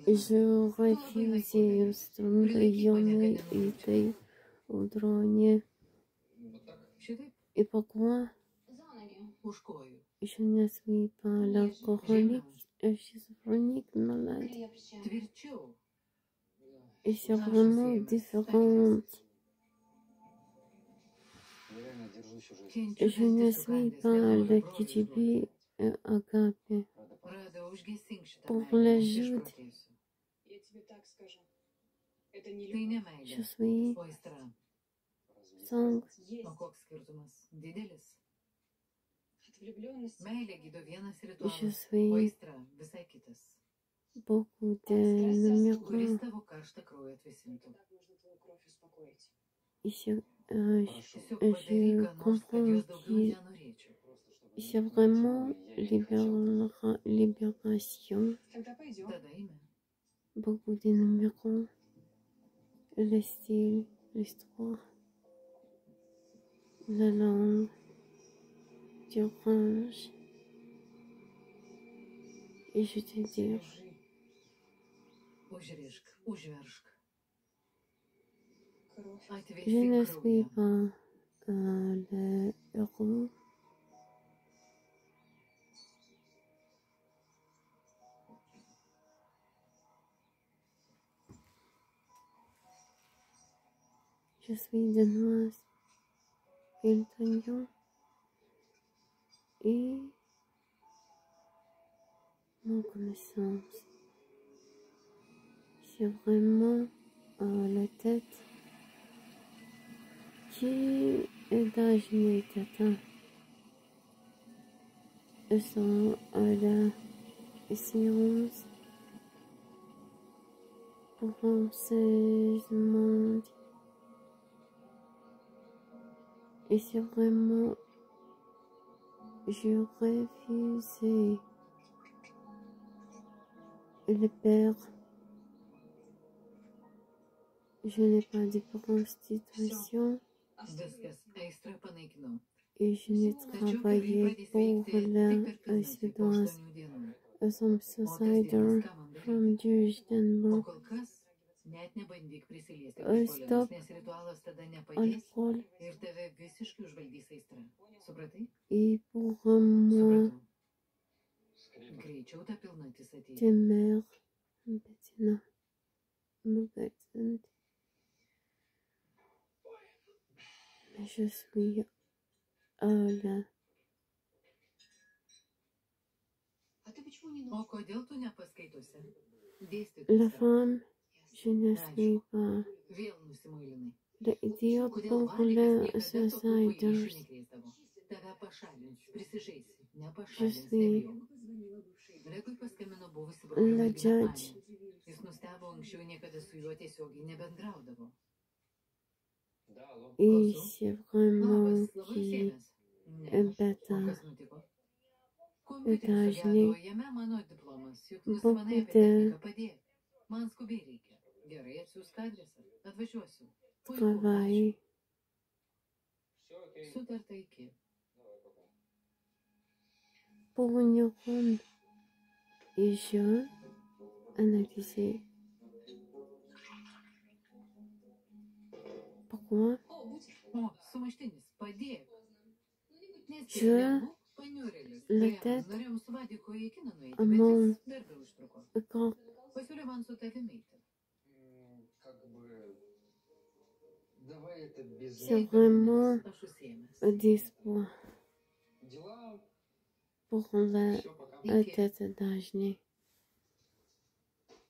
Je refusais stringent idée audronie. Et pourquoi je ne suis pas l'alcoolique schizophrenique malade? Et c'est vraiment différent. Je ne suis pas le KGB agapé. Pour le jude, je suis sang. Je suis beaucoup de numéros. Et je comprends que c'est vraiment libération. Beaucoup de numéros, le style, l'histoire, la langue, d'orange. Et je te dis, je ne suis pas le héros. Je suis danoise, italien et mon connaissance, c'est vraiment la tête qui est d'âge atteint. Ils sont à la science pour ce monde. Et c'est vraiment, je refusais le père. Je n'ai pas de prostitution et je n'ai travaillé pour la Suédoise some suicider from Jewish Denmark. Stop alcool. Et pour moi, tes mères, Bettina, Mugatend. Mais je suis la femme, je ne suis pas l'idiot pour les suiciders. Je suis le judge. Et c'est vraiment qui est bêta. États-Unis. Beaucoup de travail. Pour une ronde. Et je analysais. Pourquoi? Je la tête à mon corps. C'est vraiment d'espoir pour la tête d'Ajni.